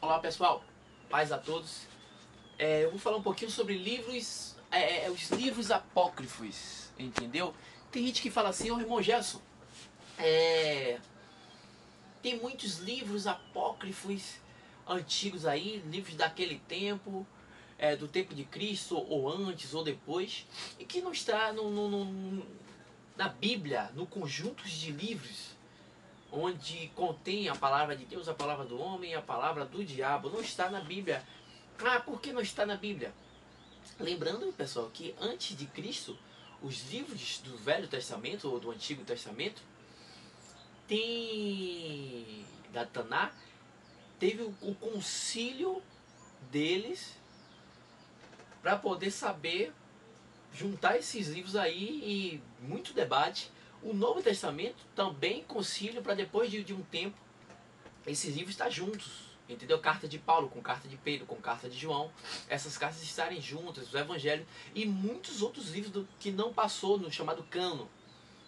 Olá pessoal, paz a todos. Eu vou falar um pouquinho sobre livros, os livros apócrifos, entendeu? Tem gente que fala assim, ô irmão Gerson, tem muitos livros apócrifos antigos aí, livros daquele tempo, do tempo de Cristo, ou antes, ou depois, e que não está na Bíblia, no conjunto de livros, onde contém a palavra de Deus, a palavra do homem, a palavra do diabo. Não está na Bíblia. Ah, por que não está na Bíblia? Lembrando, pessoal, que antes de Cristo, os livros do Velho Testamento ou do Antigo Testamento, da Taná, teve o concílio deles para poder saber juntar esses livros aí, e muito debate. O Novo Testamento também concílio para depois de um tempo esses livros estar juntos, entendeu? Carta de Paulo com carta de Pedro com carta de João, essas cartas estarem juntas, os evangelhos e muitos outros livros que não passou no chamado cano,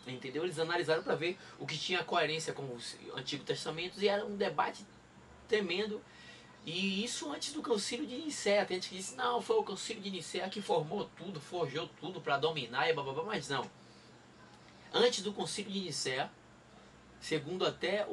entendeu? Eles analisaram para ver o que tinha coerência com os Antigos Testamentos, e era um debate tremendo. E isso antes do concílio de Nicéia. Tem gente que disse, não, foi o concílio de Nicéia que formou tudo, forjou tudo para dominar e blá, mas não. Antes do concílio de Nicéia, segundo até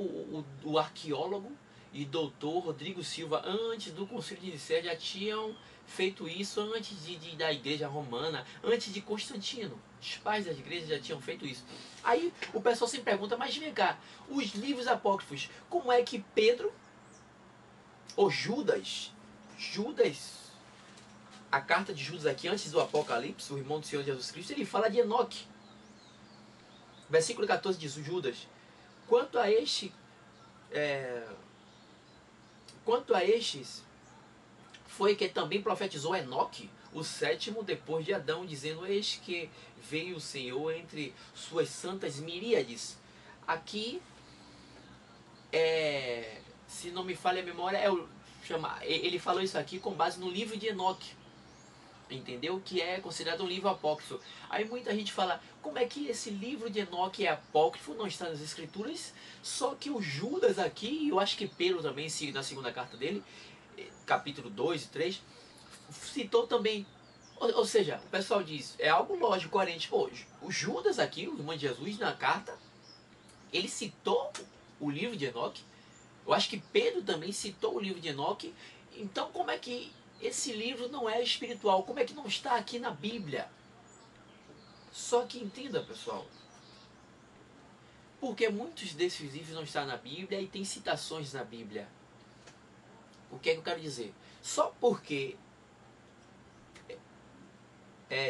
o arqueólogo e doutor Rodrigo Silva, antes do concílio de Nicéia já tinham feito isso, antes da igreja romana, antes de Constantino. Os pais das igrejas já tinham feito isso. Aí o pessoal se pergunta, mas vem cá, os livros apócrifos, como é que Pedro ou Judas, a carta de Judas aqui, antes do Apocalipse, o irmão do Senhor Jesus Cristo, ele fala de Enoque. Versículo 14 diz, Judas, quanto a estes, foi que também profetizou Enoque, o sétimo depois de Adão, dizendo, eis que veio o Senhor entre suas santas miríades. Aqui, se não me falha a memória, ele falou isso aqui com base no livro de Enoque, entendeu? Que é considerado um livro apócrifo. Aí muita gente fala, como é que esse livro de Enoque é apócrifo, não está nas escrituras, só que o Judas aqui, eu acho que Pedro também, na segunda carta dele, capítulo 2 e 3, citou também. Ou seja, o pessoal diz, é algo lógico, coerente. Pô, o Judas aqui, o irmão de Jesus, na carta, ele citou o livro de Enoque. Eu acho que Pedro também citou o livro de Enoque. Então como é que esse livro não é espiritual? Como é que não está aqui na Bíblia? Só que entenda, pessoal, porque muitos desses livros não estão na Bíblia e tem citações na Bíblia. O que é que eu quero dizer? Só porque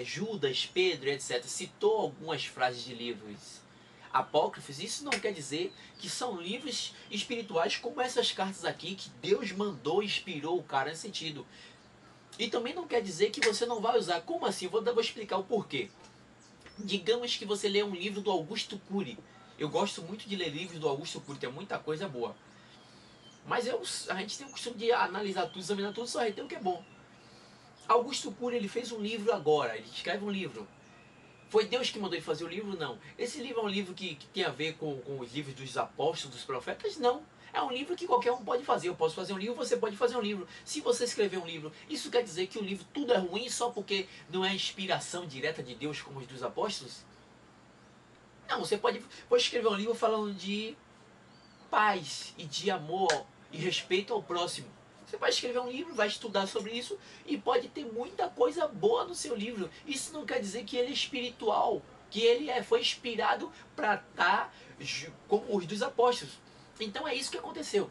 Judas, Pedro, etc., citou algumas frases de livros apócrifos, isso não quer dizer que são livros espirituais como essas cartas aqui, que Deus mandou, inspirou o cara nesse sentido. E também não quer dizer que você não vai usar. Como assim? Vou explicar o porquê. Digamos que você lê um livro do Augusto Cury. Eu gosto muito de ler livros do Augusto Cury, tem muita coisa boa. Mas a gente tem o costume de analisar tudo, examinar tudo, só reter o que é bom. Augusto Cury, ele fez um livro agora, ele escreve um livro. Foi Deus que mandou ele fazer o livro? Não. Esse livro é um livro que tem a ver com os livros dos apóstolos, dos profetas? Não. É um livro que qualquer um pode fazer. Eu posso fazer um livro, você pode fazer um livro. Se você escrever um livro, isso quer dizer que o livro tudo é ruim só porque não é inspiração direta de Deus como os dos apóstolos? Não, você pode escrever um livro falando de paz e de amor e respeito ao próximo. Você vai escrever um livro, vai estudar sobre isso e pode ter muita coisa boa no seu livro. Isso não quer dizer que ele é espiritual, que ele foi inspirado para estar como os dos apóstolos. Então é isso que aconteceu.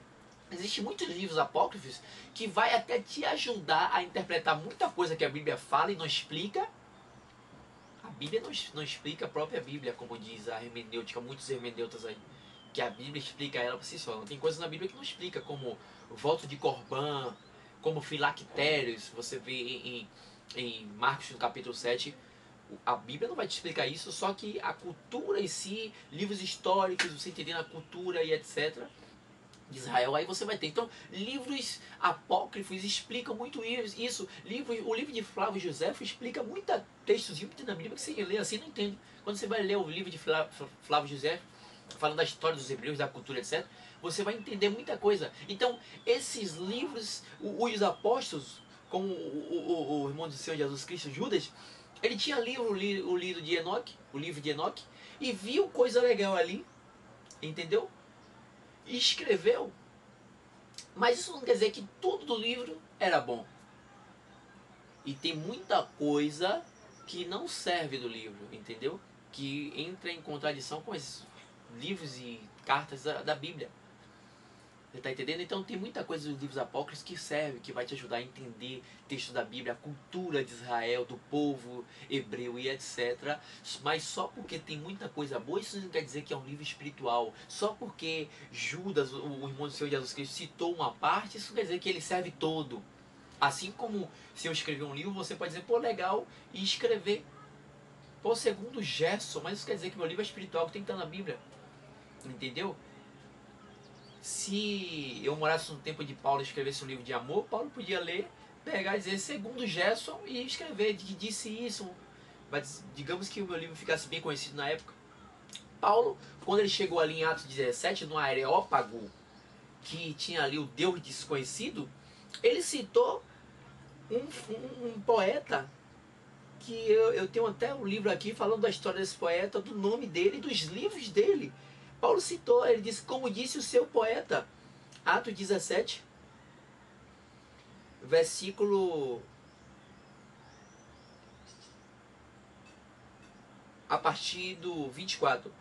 Existem muitos livros apócrifos que vai até te ajudar a interpretar muita coisa que a Bíblia fala e não explica. A Bíblia não explica a própria Bíblia, como diz a hermenêutica, muitos hermeneutas aí, que a Bíblia explica ela por si só. Tem coisas na Bíblia que não explica, como o voto de Corbã, como filactérios. Você vê em Marcos no capítulo 7, a Bíblia não vai te explicar isso, só que a cultura em si, livros históricos, você entendendo a cultura e etc. de Israel, aí você vai ter. Então, livros apócrifos explicam muito isso. O livro de Flávio Josefo explica muita textos na Bíblia que você lê assim não entende. Quando você vai ler o livro de Flávio Josefo, falando da história dos hebreus, da cultura, etc., você vai entender muita coisa. Então, esses livros, os apóstolos, como o irmão do Senhor Jesus Cristo, Judas, ele tinha o livro de Enoque, o livro de Enoque, e viu coisa legal ali, entendeu? E escreveu. Mas isso não quer dizer que tudo do livro era bom. E tem muita coisa que não serve do livro, entendeu? Que entra em contradição com esses livros e cartas da Bíblia. Você está entendendo? Então tem muita coisa dos livros apócrifos que serve, que vai te ajudar a entender textos da Bíblia, a cultura de Israel, do povo hebreu e etc. Mas só porque tem muita coisa boa, isso não quer dizer que é um livro espiritual. Só porque Judas, o irmão do Senhor Jesus Cristo, citou uma parte, isso não quer dizer que ele serve todo. Assim como se eu escrever um livro, você pode dizer, pô, legal, e escrever. Pô, segundo Gerson, mas isso quer dizer que meu livro é espiritual, que tem que estar na Bíblia. Entendeu? Se eu morasse no tempo de Paulo e escrevesse um livro de amor, Paulo podia ler, pegar e dizer segundo Gerson e escrever que disse isso. Mas digamos que o meu livro ficasse bem conhecido na época. Paulo, quando ele chegou ali em Atos 17, no Areópago, que tinha ali o Deus desconhecido, ele citou um poeta, que eu tenho até um livro aqui falando da história desse poeta, do nome dele e dos livros dele. Paulo citou, ele disse, como disse o seu poeta, Atos 17, versículo a partir do 24.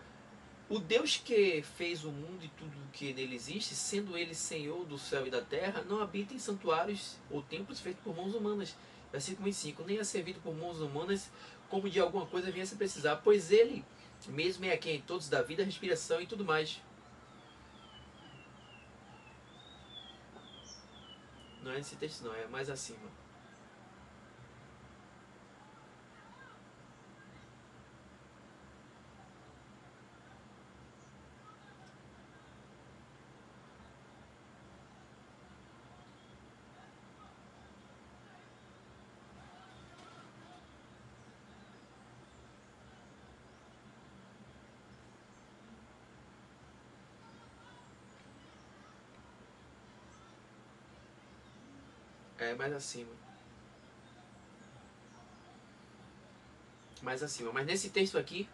O Deus que fez o mundo e tudo o que nele existe, sendo ele Senhor do céu e da terra, não habita em santuários ou templos feitos por mãos humanas. Versículo 25. Nem é servido por mãos humanas, como de alguma coisa viesse a precisar, pois ele mesmo é a quem todos dá vida, respiração e tudo mais. Não é nesse texto não, é mais acima. É mais acima. Mais acima. Mas nesse texto aqui,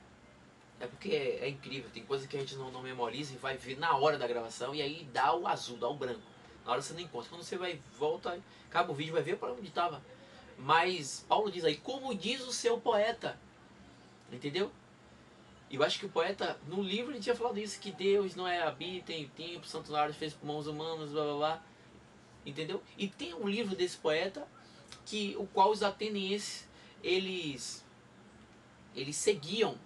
é porque é incrível. Tem coisa que a gente não memoriza e vai ver na hora da gravação. E aí dá o azul, dá o branco. Na hora você não encontra. Quando você vai, volta, acaba o vídeo, vai ver para onde estava. Mas Paulo diz aí, como diz o seu poeta. Entendeu? E eu acho que o poeta, no livro, ele tinha falado isso, que Deus não é habita em templo, santuários feitos por mãos humanas, blá blá blá. Entendeu? E tem um livro desse poeta, que o qual os atenienses, eles seguiam.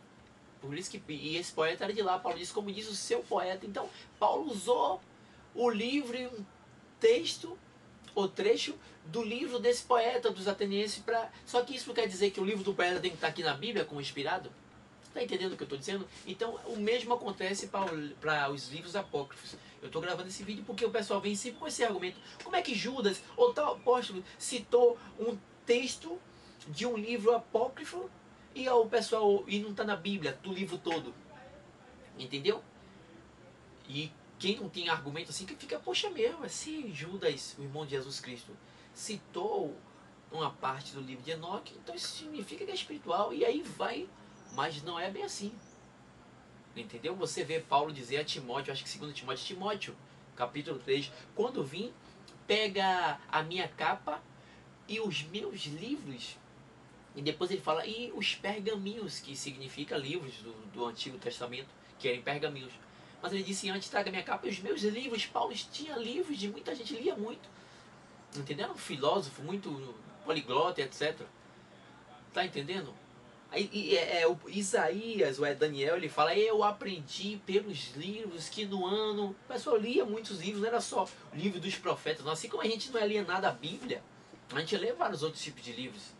Por isso que e esse poeta era de lá. Paulo diz como diz o seu poeta. Então, Paulo usou o livro e um texto, ou trecho, do livro desse poeta, dos atenienses, para. Só que isso não quer dizer que o livro do poeta tem que estar aqui na Bíblia como inspirado. Está entendendo o que eu estou dizendo? Então, o mesmo acontece para os livros apócrifos. Eu estou gravando esse vídeo porque o pessoal vem sempre com esse argumento. Como é que Judas, ou tal apóstolo, citou um texto de um livro apócrifo e o pessoal e não está na Bíblia, do livro todo? Entendeu? E quem não tem argumento assim, que fica, poxa mesmo, se Judas, o irmão de Jesus Cristo, citou uma parte do livro de Enoque, então isso significa que é espiritual, e aí vai, mas não é bem assim. Entendeu? Você vê Paulo dizer a Timóteo, acho que 2 Timóteo, capítulo 3, quando vim, pega a minha capa e os meus livros, e depois ele fala, e os pergaminhos, que significa livros do Antigo Testamento, que eram pergaminhos. Mas ele disse antes, traga minha capa e os meus livros. Paulo tinha livros de muita gente, lia muito. Entendeu? Era um filósofo, muito poliglota, etc. Tá entendendo? O Isaías, ou é Daniel, ele fala, eu aprendi pelos livros que no ano... O pessoal lia muitos livros, não era só o livro dos profetas. Não. Assim como a gente não é alienado à Bíblia, a gente lê vários outros tipos de livros.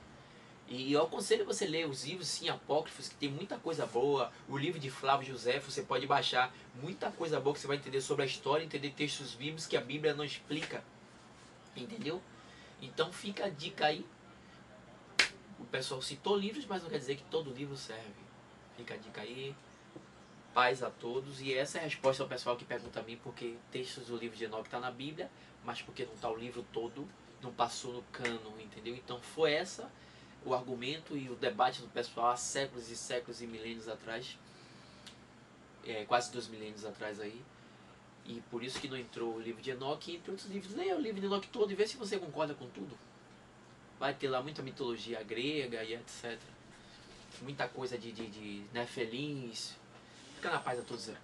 E eu aconselho você a ler os livros, sim, apócrifos, que tem muita coisa boa. O livro de Flávio José, você pode baixar muita coisa boa que você vai entender sobre a história, entender textos bíblicos que a Bíblia não explica. Entendeu? Então fica a dica aí. O pessoal citou livros, mas não quer dizer que todo livro serve. Fica a dica aí. Paz a todos. E essa é a resposta ao pessoal que pergunta a mim porque textos do livro de Enoque está na Bíblia, mas porque não está o livro todo, não passou no cânon, entendeu? Então foi essa o argumento e o debate do pessoal há séculos e séculos e milênios atrás, quase 2 milênios atrás aí. E por isso que não entrou o livro de Enoque, entre outros livros. Leia o livro de Enoque todo e vê se você concorda com tudo. Vai ter lá muita mitologia grega e etc. Muita coisa de Nefelins. Fica na paz a todos aí.